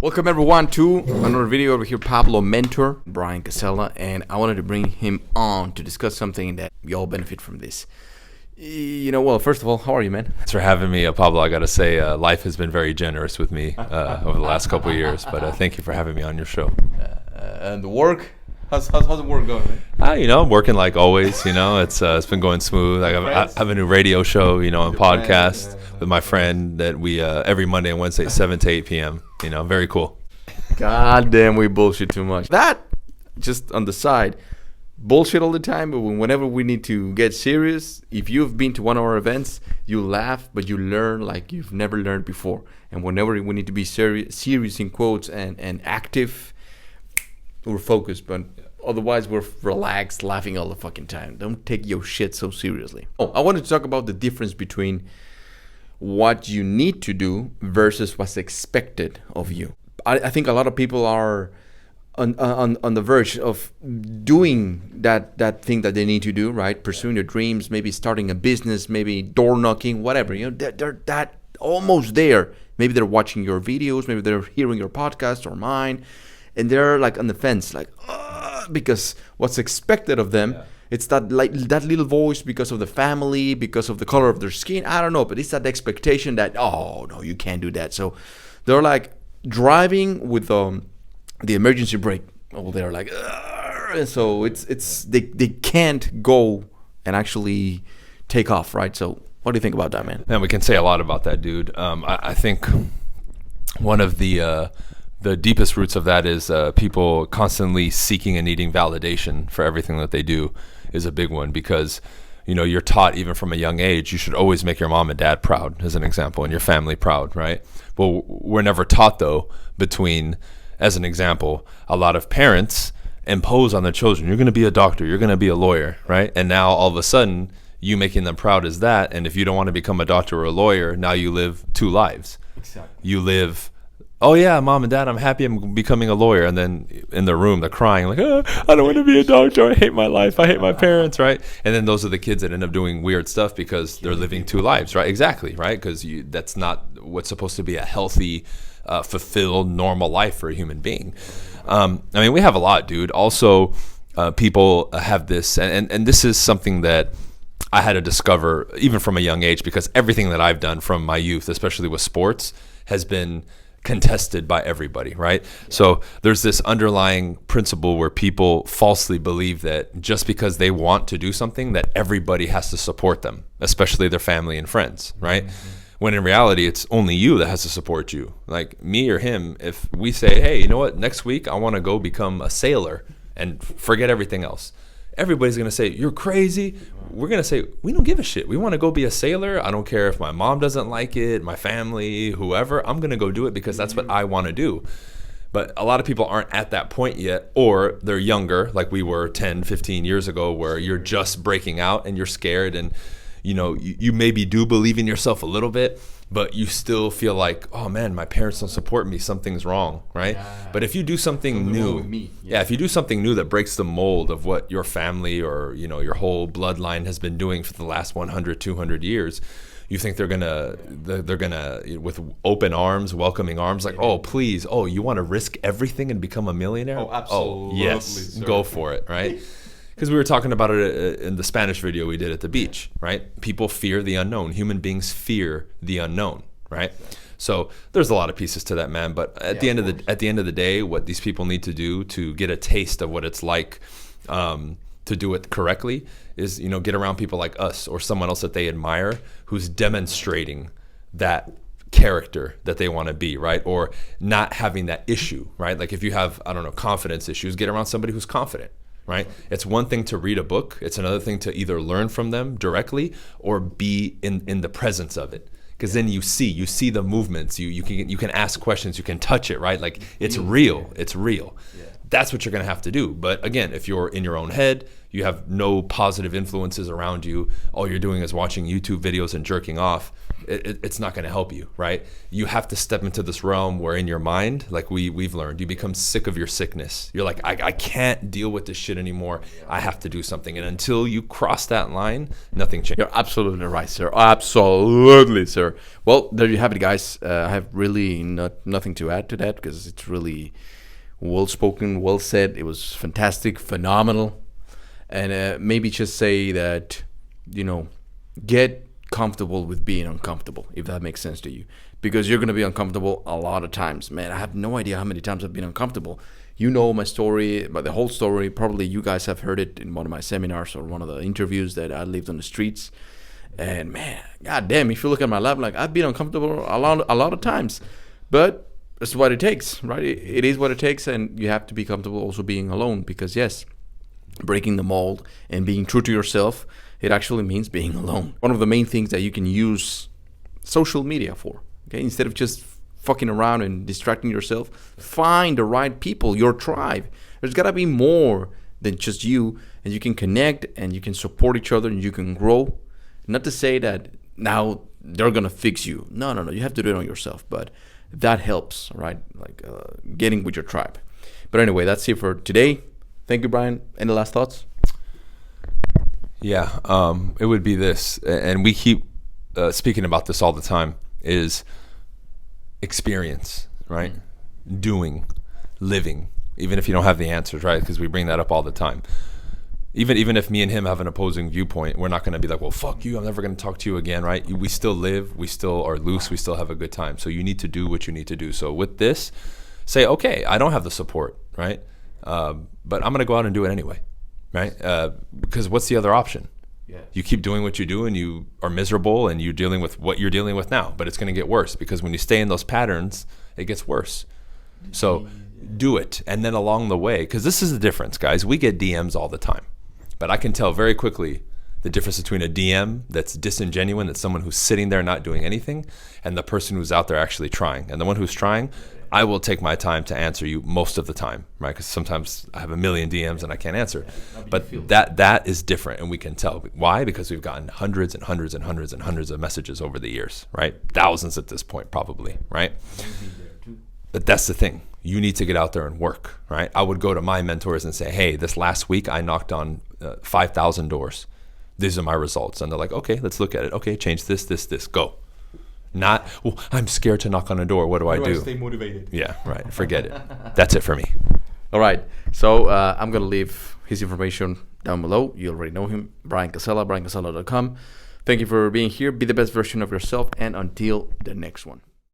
Welcome everyone to another video over here. Pablo mentor Brian Casella, and I wanted to bring him on to discuss something that we all benefit from this. Well, first of all, how are you, man? Thanks for having me, Pablo. I got to say, life has been very generous with me over the last couple of years, but thank you for having me on your show. And the work? How's the work going, man? I'm working like always. It's been going smooth. I have a new radio show, and podcast with my friend that we every Monday and Wednesday, 7 to 8 p.m. Very cool. God damn, we bullshit too much. That, just on the side, bullshit all the time, but whenever we need to get serious, if you've been to one of our events, you laugh, but you learn like you've never learned before. And whenever we need to be serious in quotes and active, we're focused, but otherwise we're relaxed, laughing all the fucking time. Don't take your shit so seriously. I wanted to talk about the difference between what you need to do versus what's expected of you. I think a lot of people are on the verge of doing that thing that they need to do, right? Pursuing their dreams, maybe starting a business, maybe door knocking, whatever. They're that almost there. Maybe they're watching your videos, maybe they're hearing your podcast or mine, and they're like on the fence, like, because what's expected of them, it's that little voice because of the family, because of the color of their skin. I don't know, but it's that expectation that, oh no, you can't do that. So they're like driving with the emergency brake. Oh, they're like, and so they can't go and actually take off, right? So what do you think about that, man? Man, we can say a lot about that, dude. I think one of the deepest roots of that is people constantly seeking and needing validation for everything that they do is a big one, because you're taught even from a young age you should always make your mom and dad proud, as an example, and your family proud, right? Well, we're never taught, though, as an example, a lot of parents impose on their children, you're going to be a doctor, you're going to be a lawyer, right? And now all of a sudden you making them proud is that, and if you don't want to become a doctor or a lawyer, now you live two lives. Exactly. You live, oh yeah, mom and dad, I'm happy I'm becoming a lawyer. And then in the room, they're crying like, I don't want to be a doctor. I hate my life. I hate my parents, right? And then those are the kids that end up doing weird stuff because they're living two lives, right? Exactly, right? Because that's not what's supposed to be a healthy, fulfilled, normal life for a human being. We have a lot, dude. Also, people have this, and this is something that I had to discover even from a young age, because everything that I've done from my youth, especially with sports, has been contested by everybody, right? So there's this underlying principle where people falsely believe that just because they want to do something that everybody has to support them, especially their family and friends, right? Mm-hmm. When in reality, it's only you that has to support you. Like me or him, if we say, hey, you know what, next week I want to go become a sailor and forget everything else, everybody's going to say, you're crazy. We're going to say, we don't give a shit. We want to go be a sailor. I don't care if my mom doesn't like it, my family, whoever. I'm going to go do it because that's what I want to do. But a lot of people aren't at that point yet, or they're younger, like we were 10, 15 years ago, where you're just breaking out and you're scared, and you maybe do believe in yourself a little bit, but you still feel like, oh man, my parents don't support me, something's wrong, right? Yeah. But if you do something new, if you do something new that breaks the mold of what your family or your whole bloodline has been doing for the last 100, 200 years, you think they're gonna with open arms, welcoming arms, like, oh please, oh you want to risk everything and become a millionaire? Oh, absolutely. Oh yes, sir. Go for it, right? Because we were talking about it in the Spanish video we did at the beach, right? People fear the unknown. Human beings fear the unknown, right? So there's a lot of pieces to that, man. But at the end of the day, what these people need to do to get a taste of what it's like to do it correctly is, get around people like us or someone else that they admire who's demonstrating that character that they want to be, right? Or not having that issue, right? Like if you have, confidence issues, get around somebody who's confident. Right? It's one thing to read a book. It's another thing to either learn from them directly or be in the presence of it. Because then you see the movements. You can ask questions. You can touch it. Right? Like it's real. It's real. Yeah. That's what you're going to have to do. But again, if you're in your own head, you have no positive influences around you, all you're doing is watching YouTube videos and jerking off, it's not going to help you, right? You have to step into this realm where in your mind, like we've learned, you become sick of your sickness. You're like, I can't deal with this shit anymore. I have to do something. And until you cross that line, nothing changes. You're absolutely right, sir. Absolutely, sir. Well, there you have it, guys. I have really nothing to add to that because it's really well spoken, well said. It was fantastic, phenomenal. And maybe just say that, get comfortable with being uncomfortable, if that makes sense to you, because you're going to be uncomfortable a lot of times. Man, I have no idea how many times I've been uncomfortable. You know my story, but the whole story, probably you guys have heard it in one of my seminars or one of the interviews that I lived on the streets. And man, goddamn, if you look at my life, like I've been uncomfortable a lot of times, but it's what it takes, right? It is what it takes, and you have to be comfortable also being alone, because yes, breaking the mold and being true to yourself, it actually means being alone. One of the main things that you can use social media for, okay? Instead of just fucking around and distracting yourself, find the right people, your tribe. There's gotta be more than just you, and you can connect and you can support each other and you can grow. Not to say that now they're gonna fix you. No. You have to do it on yourself, but that helps, right? Like getting with your tribe. But anyway, that's it for today. Thank you, Brian. Any last thoughts? Yeah, it would be this, and we keep speaking about this all the time, is experience, right? Doing, living, even if you don't have the answers, right? Because we bring that up all the time. Even if me and him have an opposing viewpoint, we're not going to be like, well, fuck you, I'm never going to talk to you again, right? We still live, we still are loose, we still have a good time. So you need to do what you need to do. So with this, say, okay, I don't have the support, right? But I'm going to go out and do it anyway, right? Because what's the other option? Yes. You keep doing what you do and you are miserable and you're dealing with what you're dealing with now, but it's going to get worse because when you stay in those patterns, it gets worse. So do it. And then along the way, because this is the difference, guys, we get DMs all the time, but I can tell very quickly the difference between a DM that's disingenuous, that's someone who's sitting there not doing anything, and the person who's out there actually trying. And the one who's trying, I will take my time to answer you most of the time, right? Because sometimes I have a million DMs and I can't answer. But that is different, and we can tell. Why? Because we've gotten hundreds and hundreds and hundreds and hundreds of messages over the years, right? Thousands at this point, probably, right? But that's the thing. You need to get out there and work, right? I would go to my mentors and say, hey, this last week I knocked on 5,000 doors. These are my results. And they're like, okay, let's look at it. Okay, change this, go. Not, well, I'm scared to knock on a door. What do I do? Stay motivated. Yeah, right. Forget it. That's it for me. All right. So I'm going to leave his information down below. You already know him. Brian Casella, briancasella.com. Thank you for being here. Be the best version of yourself. And until the next one.